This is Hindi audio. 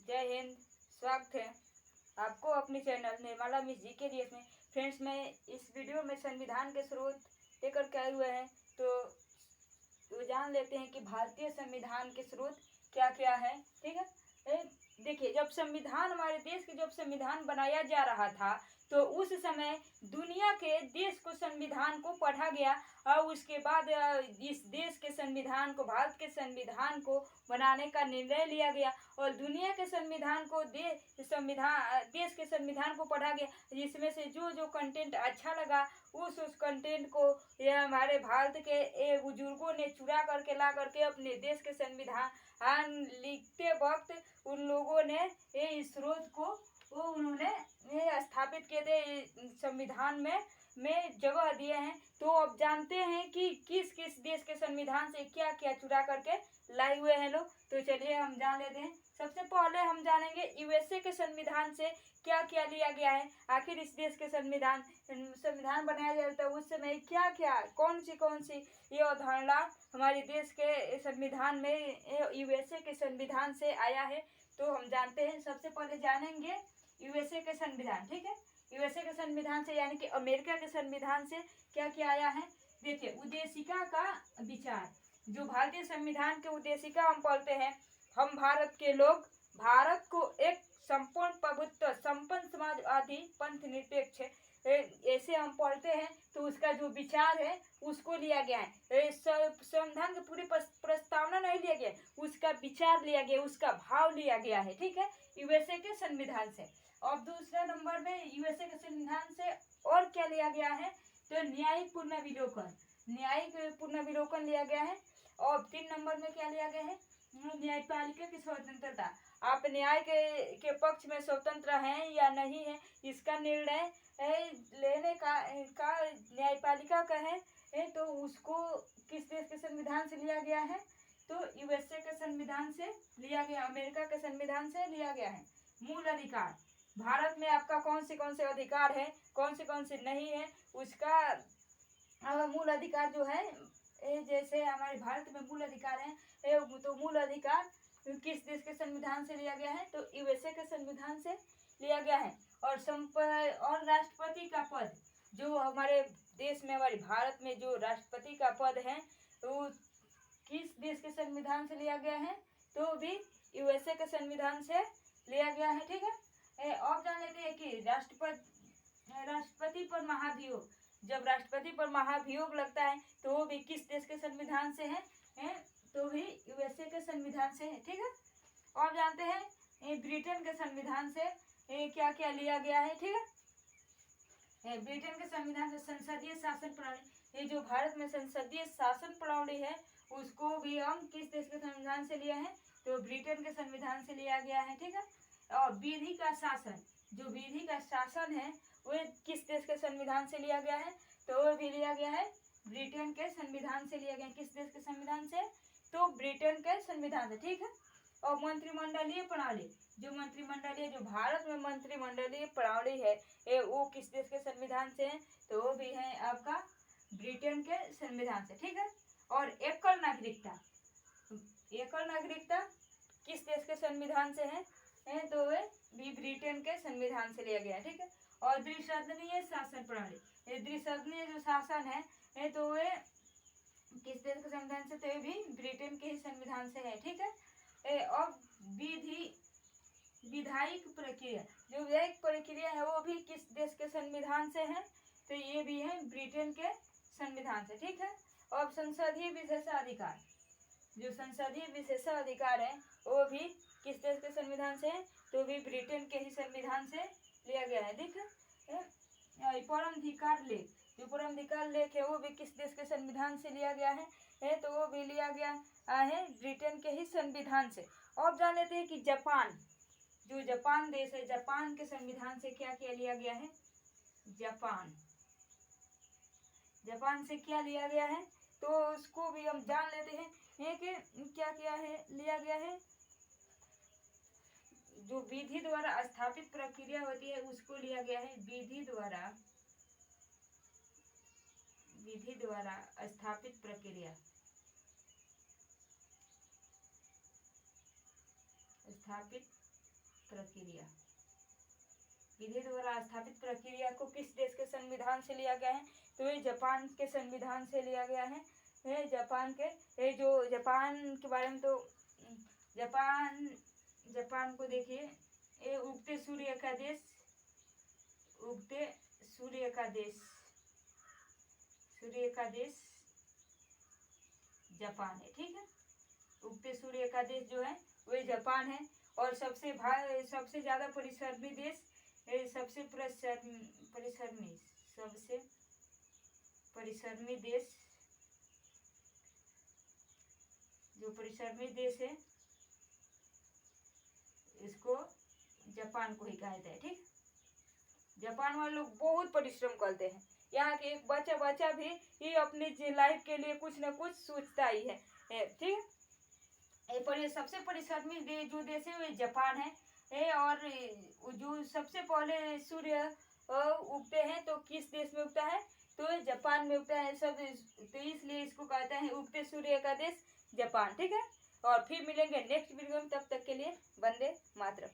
जय हिंद। स्वागत है आपको अपने चैनल निर्मला मिस जी के लिए में। फ्रेंड्स, मैं इस वीडियो में संविधान के स्रोत लेकर के आए हुए हैं, तो जान लेते हैं कि भारतीय संविधान के स्रोत क्या क्या है। ठीक है, देखिए, जब संविधान, हमारे देश के जब संविधान बनाया जा रहा था तो उस समय दुनिया के देश को संविधान को पढ़ा गया और उसके बाद इस देश के संविधान को, भारत के संविधान को बनाने का निर्णय लिया गया और दुनिया के संविधान को देश के संविधान को पढ़ा गया, जिसमें से जो जो कंटेंट अच्छा लगा उस कंटेंट को यह हमारे भारत के बुजुर्गों ने चुरा करके ला करके अपने देश के संविधान लिखते वक्त उन लोगों ने ये स्रोत को उन्होंने स्थापित किए थे, संविधान में जगह दिए हैं। तो अब जानते हैं कि किस किस देश के संविधान से क्या क्या चुरा करके लाए हुए हैं लोग। तो चलिए हम जान लेते हैं। सबसे पहले हम जानेंगे यूएसए के संविधान से क्या क्या लिया गया है। आखिर इस देश के संविधान बनाया जाता है उस समय क्या क्या, कौन सी ये अवधारणा हमारे देश के संविधान में यूएसए के संविधान से आया है, तो हम जानते हैं। सबसे पहले जानेंगे यूएसए के संविधान। ठीक है, यूएसए के संविधान से यानी कि अमेरिका के संविधान से क्या क्या आया है। देखिए, उद्देशिका का विचार, जो भारतीय संविधान के उद्देशिका हम पढ़ते हैं, हम भारत के लोग भारत को एक संपूर्ण प्रभुत्व संपन्न समाजवादी पंथ निरपेक्ष ऐसे हम पढ़ते हैं, तो उसका जो विचार है उसको लिया गया है। संविधान की पूरी प्रस्तावना नहीं लिया गया, उसका विचार लिया गया, उसका भाव लिया गया है। ठीक है, यूएसए के संविधान से। और दूसरे नंबर में यूएसए के संविधान से और क्या लिया गया है, तो न्यायिक पुनर्विलोकन लिया गया है। और 3 नंबर में क्या लिया गया है, न्यायपालिका की स्वतंत्रता। आप न्याय के पक्ष में स्वतंत्र हैं या नहीं है, इसका निर्णय लेने का न्यायपालिका का है, तो उसको किस देश के संविधान से लिया गया है, तो यूएसए के संविधान से लिया गया, अमेरिका के संविधान से लिया गया है। मूल अधिकार, भारत में आपका कौन से अधिकार है, कौन से नहीं है, उसका मूल अधिकार जो है, जैसे हमारे भारत में मूल अधिकार है, तो मूल अधिकार किस देश के संविधान से लिया गया है, तो यूएसए के संविधान से लिया गया है। और राष्ट्रपति का पद, जो हमारे देश में, हमारे भारत में जो राष्ट्रपति का पद है, तो किस देश के संविधान से लिया गया है, तो भी यूएसए के संविधान से लिया गया है। ठीक है, और जान लेते हैं कि राष्ट्रपति पर महाभियोग, जब राष्ट्रपति पर महाभियोग लगता है तो वो भी किस देश के संविधान से है, तो भी यूएसए के संविधान से है। ठीक है, और जानते हैं ब्रिटेन के संविधान से क्या क्या लिया गया है। ठीक है, ब्रिटेन के संविधान से संसदीय शासन प्रणाली, ये जो भारत में संसदीय शासन प्रणाली है उसको भी हम किस देश के संविधान से लिया है, तो ब्रिटेन के संविधान से लिया गया है। ठीक है, और विधि का शासन, जो विधि का शासन है वो किस देश के संविधान से लिया गया है, तो वो भी लिया गया है ब्रिटेन के संविधान से लिया गया। किस देश के संविधान से, तो ब्रिटेन के संविधान से। ठीक है, और मंत्रिमंडलीय प्रणाली, जो भारत में मंत्रिमंडलीय प्रणाली है वो किस देश के संविधान से है, तो वो भी है आपका ब्रिटेन के संविधान से। ठीक है, और एकल नागरिकता किस देश के संविधान से है, तो वे भी ब्रिटेन के संविधान से लिया गया है। ठीक है, और द्विसदनीय शासन प्रणाली, ये द्विसदनीय जो शासन है तो वे किस देश के संविधान से, तो ये भी ब्रिटेन के ही संविधान से है। ठीक है, और विधायिक प्रक्रिया, जो विधायिक प्रक्रिया है वो भी किस देश के संविधान से है, तो ये भी है ब्रिटेन के संविधान से। ठीक है, और संसदीय विशेषाधिकार, जो संसदीय विशेषाधिकार है वो भी किस देश के संविधान से है, तो भी ब्रिटेन के ही संविधान से लिया गया है। ठीक है, परमाधिकार लेख, जो परमाधिकार लेख है वो भी किस देश के संविधान से लिया गया है, तो वो भी लिया गया है ब्रिटेन के ही संविधान से। और जान लेते हैं कि जापान, जो जापान देश है, जापान के संविधान से क्या क्या लिया गया है, जापान से क्या लिया गया है, तो उसको भी हम जान लेते हैं कि क्या क्या है लिया गया है। जो विधि द्वारा स्थापित प्रक्रिया होती है उसको लिया गया है, विधि द्वारा स्थापित प्रक्रिया, प्रक्रिया, विधि द्वारा स्थापित प्रक्रिया को किस देश के संविधान से लिया गया है? तो ये जापान के संविधान से लिया गया है। ये जापान के, ये जो जापान के बारे में, तो जापान को देखिए, ये उगते सूर्य का देश, उगते सूर्य का देश जापान है। ठीक है, उगते सूर्य का देश जो है वही जापान है। और सबसे ज्यादा परिश्रमी देश, सबसे परिश्रमी देश, जो परिश्रमी देश है इसको जापान को ही कहा जाता है। ठीक, जापान वाले लोग बहुत परिश्रम करते हैं। यहाँ के एक बच्चा भी ये अपनी लाइफ के लिए कुछ न कुछ सोचता ही है। ठीक है, पर सबसे परिश्रमी जो देश है वो जापान है। और जो सबसे पहले सूर्य उगते हैं तो किस देश में उगता है? तो जापान में उगता है सब। तो इसलिए इसको कहते हैं उगते सूर्य का देश जापान। ठीक है, और फिर मिलेंगे नेक्स्ट वीडियो में, तब तक के लिए वंदे मातरम।